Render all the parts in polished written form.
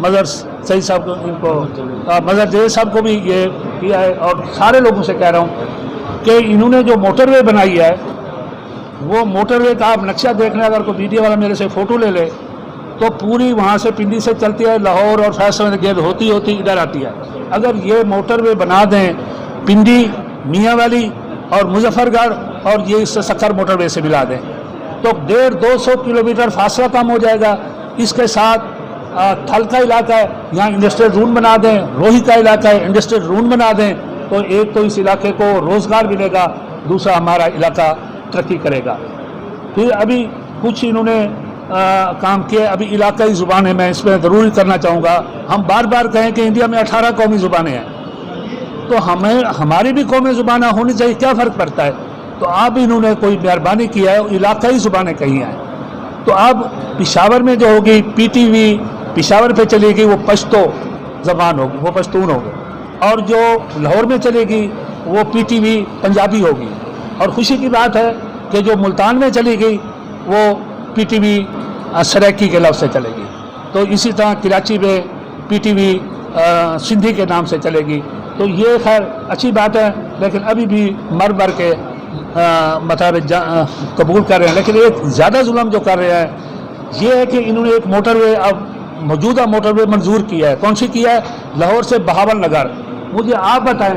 مظہر سعید صاحب کو مظہر جیز صاحب کو بھی یہ کیا ہے، اور سارے لوگوں سے کہہ رہا ہوں کہ انہوں نے جو موٹر وے بنائی ہے، وہ موٹر وے کا آپ نقشہ دیکھ لیں، اگر کوئی میڈیا والا میرے سے فوٹو لے لے تو پوری وہاں سے پنڈی سے چلتی ہے، لاہور اور فیصل میں گرد ہوتی ادھر آتی ہے۔ اگر یہ موٹر وے بنا دیں پنڈی، میاں والی اور مظفر گڑھ، اور یہ اس سے سکھر موٹر وے سے ملا دیں تو 150-200 کلومیٹر فاصلہ کم ہو جائے گا۔ اس کے ساتھ تھل کا علاقہ ہے، یہاں انڈسٹریل زون بنا دیں، روہی کا علاقہ ہے، انڈسٹریل زون بنا دیں تو ایک تو اس علاقے کو روزگار ملے گا، دوسرا ہمارا علاقہ ترقی کرے گا۔ پھر ابھی کچھ انہوں نے کام کیا، ابھی علاقائی زبانیں میں اس میں ضرور کرنا چاہوں گا۔ ہم بار بار کہیں کہ انڈیا میں 18 قومی زبانیں ہیں، تو ہماری بھی قومی زبانیں ہونی چاہیے، کیا فرق پڑتا ہے؟ تو اب انہوں نے کوئی مہربانی کیا ہے، علاقائی زبانیں کہی ہیں، تو اب پشاور میں جو ہوگی پی ٹی وی پشاور پہ چلے گی، وہ پشتو زبان ہوگی، وہ پشتون ہوگی، اور جو لاہور میں چلے گی وہ پی ٹی وی پنجابی ہوگی، اور خوشی کی بات ہے کہ جو ملتان میں چلی گئی وہ پی ٹی وی سریکی کے لفظ سے چلے گی، تو اسی طرح کراچی میں پی ٹی وی سندھی کے نام سے چلے گی۔ تو یہ خیر اچھی بات ہے، لیکن ابھی بھی مر کے مطابق قبول کر رہے ہیں، لیکن ایک زیادہ ظلم جو کر رہے ہیں یہ ہے کہ انہوں نے ایک موٹر وے، اب موجودہ موٹر وے منظور کیا ہے۔ کون سی کیا ہے؟ لاہور سے بہاول نگر۔ مجھے آپ بتائیں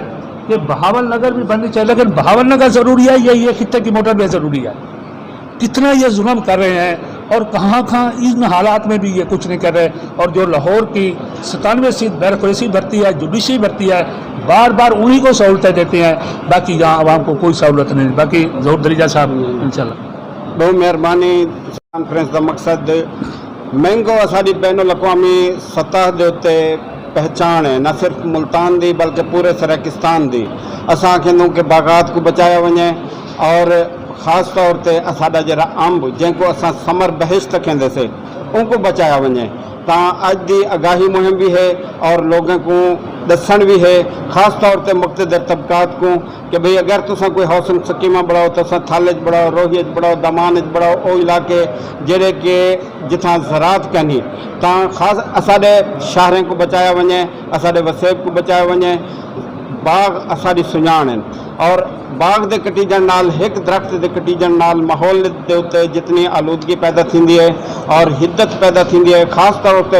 کہ بہاول نگر بھی بننی چاہیے، لیکن بہاول نگر ضروری ہے یا یہ خطے کی موٹر وے ضروری ہے؟ کتنا یہ ظلم کر رہے ہیں، اور کہاں ان حالات میں بھی یہ کچھ نہیں کر رہے۔ اور جو لاہور کی 97 بیوروکریسی بھرتی ہے، جوڈیشری بھرتی ہے، بار بار انہی کو سہولتیں دیتے ہیں، باقی یہاں عوام کو کوئی سہولت نہیں۔ باقی ظہور دریجہ صاحب انشاءاللہ۔ بہت مہربانی۔ کانفرنس کا مقصد مہنگو اساری بین الاقوامی سطح دے اتنے پہچان ہے، نہ صرف ملتان دی بلکہ پورے سریکستان دی۔ اساں کہندوں کہ باغات کو بچایا ونے، اور خاص طور تے اساڈا جڑا امب جن کو اساں سمر بہشت کہندے سے ان کو بچایا ونے۔ تا اج دی آگاہی مہم بھی ہے اور لوگوں کو دسن بھی ہے، خاص طور تے مقتدر طبقات کو، کہ بھئی اگر تساں کوئی ہاؤسنگ سکیمہ بڑھاؤ تو تساں تھالج بڑھاؤ، روہیج بڑھاؤ، دمانج بڑھاؤ، او علاقے جڑے کہ جتھاں زراعت کنی تا خاص اساڈے شہریں کو بچایا ونے، اساڈے وسیب کو بچایا ونے۔ باغ اساڈی سنجان ہیں، اور باغ دے کٹیجن نال، ایک درخت دے کٹیجن نال ماحول دے اتے جتنی آلودگی پیدا تھیندی ہے اور حدت پیدا تھیندی ہے۔ خاص طور تے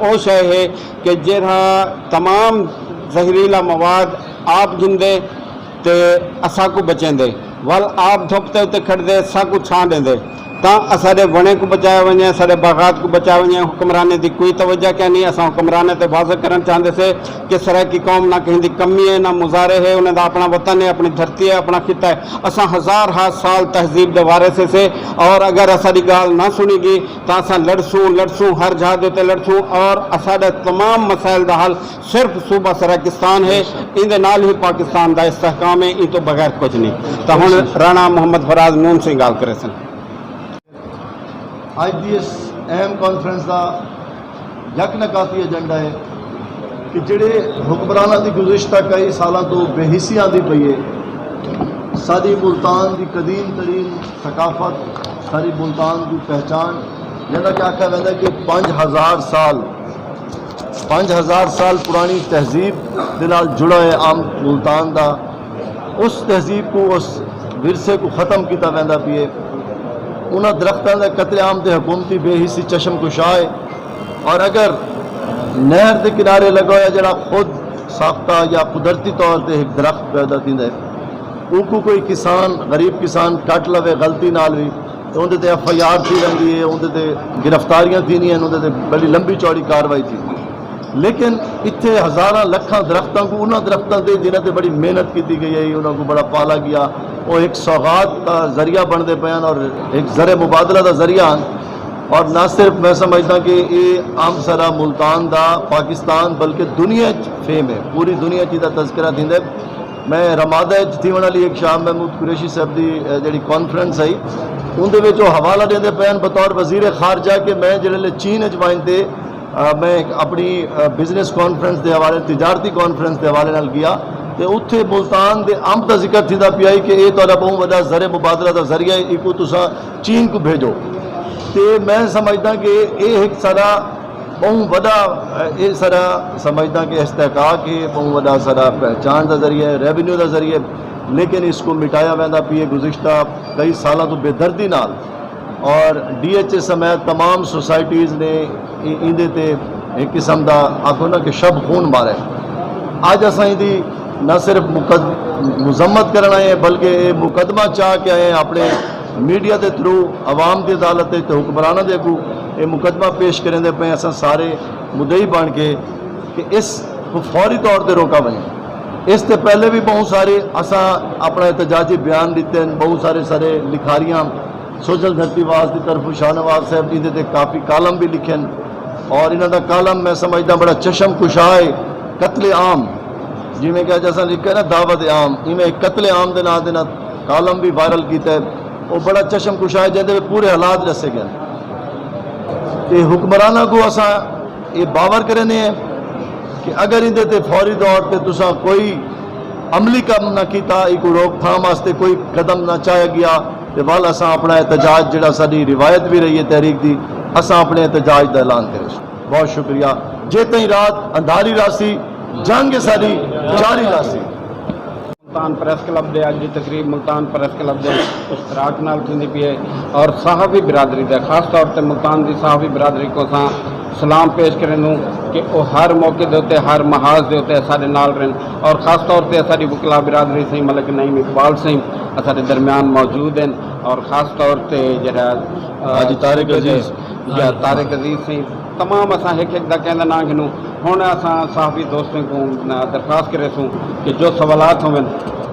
او شے ہے کہ جہاں تمام زہریلا مواد آپ گھندے تے اساں کو بچیندے، ول آپ دھوپ تے اتے کھڑدے اساں کو چھان دیندے، تا اساڈے ونے کو بچایا ونے، اساڈے باغات کو بچایا ونے۔ حکمرانے دی کوئی توجہ کیا نہیں۔ اساں حکمرانے تے واضح کرنا چاہندے سے کہ سرائکی قوم نہ کہیں دی کمی ہے، نہ مظاہرے ہے، انہیں دا اپنا وطن ہے، اپنی دھرتی ہے، اپنا خطہ ہے۔ اساں ہزار سال تہذیب دے وارث سے، اور اگر اساڈی گال نہ سنی گی تو اساں لڑسوں ہر جہاں دے لڑسوں، اور اساڈے تمام مسائل دا حل صرف صوبہ سرائکستان ہے، ان دے نال ہی پاکستان دا استحکام ہے، ان تو بغیر کچھ نہیں۔ تو ہن رانا محمد فراز نون سے گال کرے سن۔ آج دی اس اہم کانفرنس کا یک نکاتی ایجنڈا ہے کہ جڑے حکمرانہ دی گزشتہ کئی سالاں تو بے حسی آندی پئی ہے، ساری ملتان دی قدیم ترین ثقافت، ساری ملتان دی پہچان، جنہا کہ آکھا ویندہ کہ 5000 سال پرانی تہذیب دلال جڑا ہے عام ملتان دا، اس تہذیب کو، اس ورثے کو ختم کیتا ویندہ پیے۔ انہاں درختوں کے قتل عام تے حکومتی بے حسی چشم کشا ہے، اور اگر نہر کے کنارے لگایا جڑا خود ساختہ یا قدرتی طور تے ایک درخت پیدا تھیندا ہے، ان کو کوئی کسان، غریب کسان کٹ لوے غلطی نال بھی تو اندر تے ایف آئی آر تھی رہندی ہے، اندر تے گرفتاریاں تھینیاں، اندر تے بڑی لمبی چوڑی کاروائی تھی۔ لیکن اتنے ہزاراں لکھاں درختوں کو، انہاں درختوں تے جنہاں تے بڑی محنت کی گئی ہے، انہاں کو بڑا پالا گیا، وہ ایک سوغات کا ذریعہ بنتے پے اور ایک زر مبادلہ کا ذریعہ، اور نہ صرف میں سمجھتا کہ یہ عام سرا ملتان دا پاکستان بلکہ دنیا فیم ہے، پوری دنیا چیزا تذکرہ دیندا ہے۔ میں رمادہ تھی والی ایک شاہ محمود قریشی صاحب دی جڑی کانفرنس آئی، اندر وچ وہ حوالہ دیندے پے بطور وزیر خارجہ کہ میں جڑے چین وائن تے میں اپنی بزنس کانفرنس دے حوالے، تجارتی کانفرنس دے حوالے نال گیا، تے اتھے ملتان دے امب کا ذکر تھیندا پیا کہ یہ تہاڈا بہت بڑا زر مبادلہ کا ذریعہ ہے، کو تساں چین کو بھیجو۔ تے میں سمجھدا کہ یہ ایک سارا بہت بڑا یہ سارا سمجھتا کہ استحقاق ہے، بہت بڑا سارا پہچان کا ذریعہ ہے، ریونیو کا ذریعہ، لیکن اس کو مٹایا ویندہ پیے گزشتہ کئی سالوں تو بے دردی نال، اور ڈی ایچ اے سمیت تمام سوسائٹیز نے اندے تے ایک قسم دا آکھو نا کہ شب خون مارے. آج اساں دی نہ صرف مذمت کرنا ہے بلکہ یہ مقدمہ چاہ کے آئے ہیں اپنے میڈیا کے تھرو عوام کی عدالت تے حکمرانوں دے کو یہ مقدمہ پیش کریں دے پہ اساں سارے مدعی بن کے کہ اس کو فوری طور پہ روکا بنے. اس سے پہلے بھی بہت سارے اساں اپنا احتجاجی بیان دیتے ہیں، بہت سارے لکھاریاں سوشل دھرتی واس کی طرف شاہ نواز صاحب جی دے کافی کالم بھی لکھیں، اور انہوں دا کالم میں سمجھتا بڑا چشم کشا ہے. قتل عام جی میں کہ جیسا لکھا ہے نا دعوت عام، میں قتل عام دے نا دینا کالم بھی وائرل کیتا ہے، وہ بڑا چشم کشا ہے جہاں پورے حالات دسے گئے. کہ حکمرانہ کو اساں یہ باور کرنے ہیں کہ اگر اندے تے فوری طور پہ تساں کوئی عملی کام نہ کیتا، ایک روک تھام واسطے کوئی قدم نہ چاہیا گیا، تو وال اساں اپنا احتجاج جڑا ساری روایت بھی رہی ہے تحریک دی، اساں اپنے احتجاج دا اعلان کریں. بہت شکریہ. جے تئیں رات اندھاری راسی جنگ ساری جاری راسی. ملتان پریس کلب دے اج دی تقریب ملتان پریس کلب دے اشتراک نال تھیندی پئی ہے، اور صحافی برادری دے خاص طور تے ملتان دی صحافی برادری کو اساں سلام پیش کریں دوں کہ وہ ہر موقع دے اتنے ہر محاذ دے اتنے سارے نال رہن، اور خاص طور پہ ساری وکلا برادری سے ملک نعیم اقبال سے سارے درمیان موجود ہیں، اور خاص طور پہ جڑا حاجی طارق عزیز یا طارق عزیز سے تمام اساں ایک ایک دا کہنا نہ گنوں. ہن اساں صحافی دوستوں کو درخواست کرے سوں کہ جو سوالات ہوں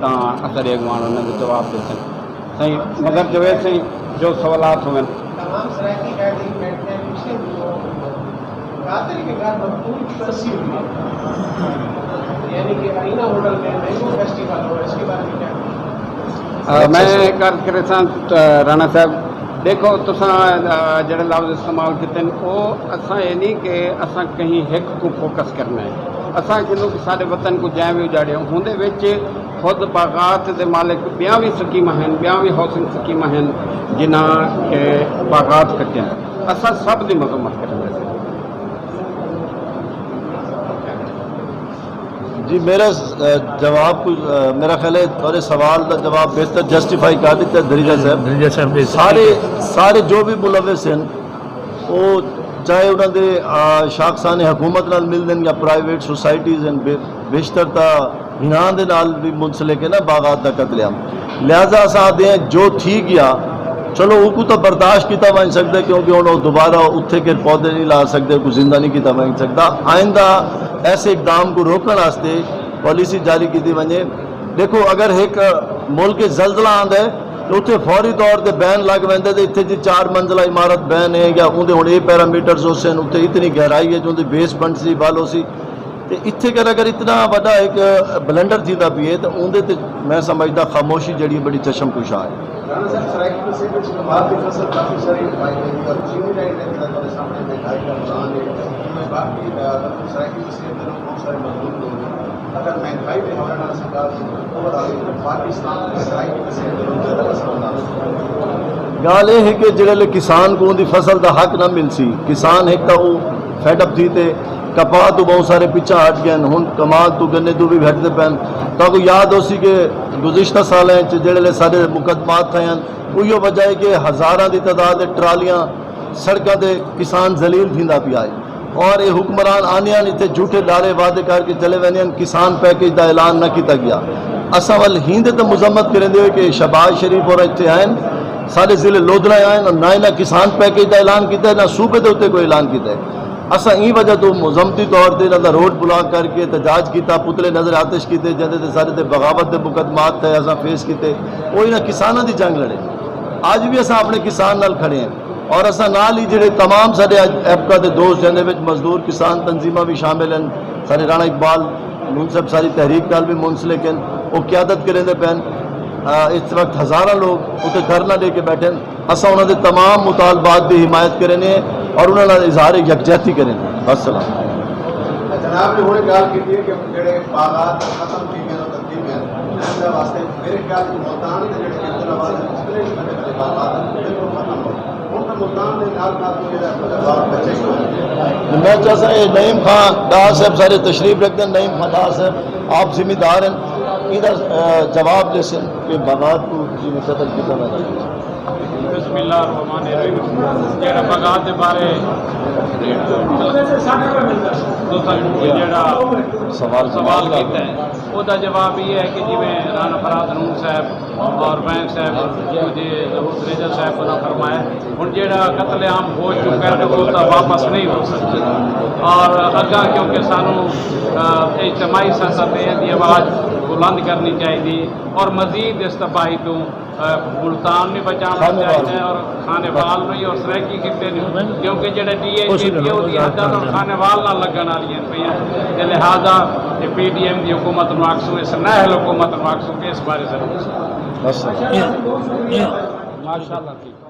تاں اثر اگوان انہوں نے جواب دے سن. صحیح مگر جوید سے جو سوالات ہوں تمام سرائکی قائدین بیٹھتے ہیں پچھلے قاتل کے گھر پر پوری ترسی ہوئی ہے، یعنی کہ ارینہ ہوٹل میں مینگو فیسٹیول ہو، اس کے بارے میں کیا؟ میں کر کرے ساں رانا صاحب دیکھو تساں جڑے لفظ استعمال کیتے ہیں وہ اساں یہ نہیں کہ اساں کہیں ایک کو فوکس کرنا ہے، اساں جنوں کہ سارے وطن کو جائیں بھی اجاڑے ہوندے وچ خود باغات دے مالک بیاں بھی سکیماں ہیں، بیاں بھی ہاؤسنگ سکیماں ہیں جنہاں کے باغات کٹے ہیں، اساں سب دی مذمت کریں. جی میرا جواب میرا خیال ہے اور سوال کا جواب بہتر جسٹیفائی کر دیتا ہے دریجہ صاحب. سارے جو بھی ملوث ہیں وہ چاہے انہوں نے شاخسان حکومت نال مل دیں یا پرائیویٹ سوسائٹیز ہیں، بیشتر تا ہنان دے نال بھی منسلک ہے نا باغات کا قتل عام. لہذا اساں آتے ہیں جو تھی گیا چلو وہ کو تو برداشت کیتا بن سکتا کیونکہ انہوں دوبارہ اتھے کے پودے نہیں لا سکتے، کوئی زندہ نہیں کیتا بن سکتا. آئندہ ایسے اقدام کو روکنے واسطے پالیسی جاری کی ونجے. دیکھو اگر ایک ملک زلزلہ آندا ہے تو اتنے فوری طور پہ بین لگ پہ اتنے جی 4 منزلہ عمارت بین ہے یا اندر ہوں یہ پیرامیٹرز ہو سن اتنے اتنی گہرائی ہے جو بیس بن سی بال ہو سی تو اتنے کر اگر اتنا بڑا ایک بلنڈر تھی پیے تو اندر میں سمجھتا خاموشی جڑی بڑی چشم کشا ہے. رانا صاحب سرائکی مسئلے میں کمال کی فصل کافی ساری پائی گئی اور چینی لائن کے سامنے مہنگائی کا نقصان ہے، باقی سرائکی مسئلے میں بہت سارے مضبوط لوگ ہیں. اگر مہنگائی میں ہمارا سرکار خبر آ رہی ہے پاکستان میں سرائکی مسئلے میں زیادہ مسئلہ گال یہ ہے کہ جڑے کسان کو ان کی فصل کا حق نہ مل سی، کسان ایک تو وہ فیڈ اپ تھی تے کپاہ تو بہت سارے پیچھا ہٹ گئے ہوں کمال تو گنے تو بھی ہٹتے پین تو یاد ہو سی کہ گزشتہ سالیں جڑے سارے مقدمات تھے وہی وجہ ہے کہ ہزاراں دی تعداد ٹرالیاں سڑکوں تے کسان ذلیل تھیندا پیا ہے. اور یہ حکمران آنے اتنے جھوٹے لارے وعدے کر کے چلے وے کسان پیکیج کا اعلان نہ کیتا گیا. اساں ول ہند تو مذمت کریں ہوئے کہ شہباز شریف اور اتنے آئے سارے ضلع لودھنا آئے نہ کسان پیکیج کا اعلان کیتا ہے نہ صوبے کے اتنے کوئی اعلان کیتا ہے. اساں ای وجہ تو مذمتی طور پہ انہوں روڈ بلاک کر کے احتجاج کیتا، پتلے نظر آتش کیتے جہاں سارے تے بغاوت کے مقدمات تھے اساں فیس کیتے، وہی نہ کسانوں کی جنگ لڑے. اج بھی اساں اپنے کسان نال کھڑے ہیں اور اساں نال ہی جڑے تمام سارے ایپکا کے دوست جہاں مزدور کسان تنظیمیں بھی شامل ہیں، سارے رانا اقبال منصب ساری تحریک نال بھی منسلک ہیں، وہ قیادت کریں دے پین. اس وقت ہزارہ لوگ اتنے دھرنا لے کے بیٹھے ہیں. اساں انہوں نے تمام مطالبات کی حمایت کریں اور انہوں نے اظہار یکجہتی کریں. السلام. جناب نے ہونے گال کی کہ جڑے باغات ختم کی گئے ترتیب ہے اس واسطے میرے خیال میں ملتان کے جڑے باغات بالکل ختم ہو. ملتان نے نال نال کو جواب بچے کو میں چاہتا ہے نعیم خان ڈار صاحب سارے تشریف رکھتے ہیں. نعیم خان ڈار صاحب آپ ذمہ دار ہیں ادھر جواب جیسے کہ بغات کو جی قتل کیا جانا. بسم اللہ الرحمن الرحیم. جڑا بغات دے بارے جڑا سوال کیتا ہے وہ دا جواب یہ ہے کہ جویں رانا فراد نور صاحب اور بینک صاحب جی ظہور صاحب نے فرمایا ہن جڑا قتل عام ہو چکا ہے وہ تو واپس نہیں ہو سکتا اور اگاں کیونکہ سانو اجتماعی سطح پہ یہ آواز بلند کرنی چاہیے اور مزید اس تباہی تو ملتان بھی بچانا چاہیے اور کھانے وال بھی اور سریکی خطے نہیں کیونکہ جڑے ڈی اے جی وہ حداں اور کھانے وال نہ لگن والی پہ لہٰذا پی ڈی ایم کی حکومت ناقصوں اس نااہل حکومت ناقصوں کے اس بارے ضرور ماشاء اللہ.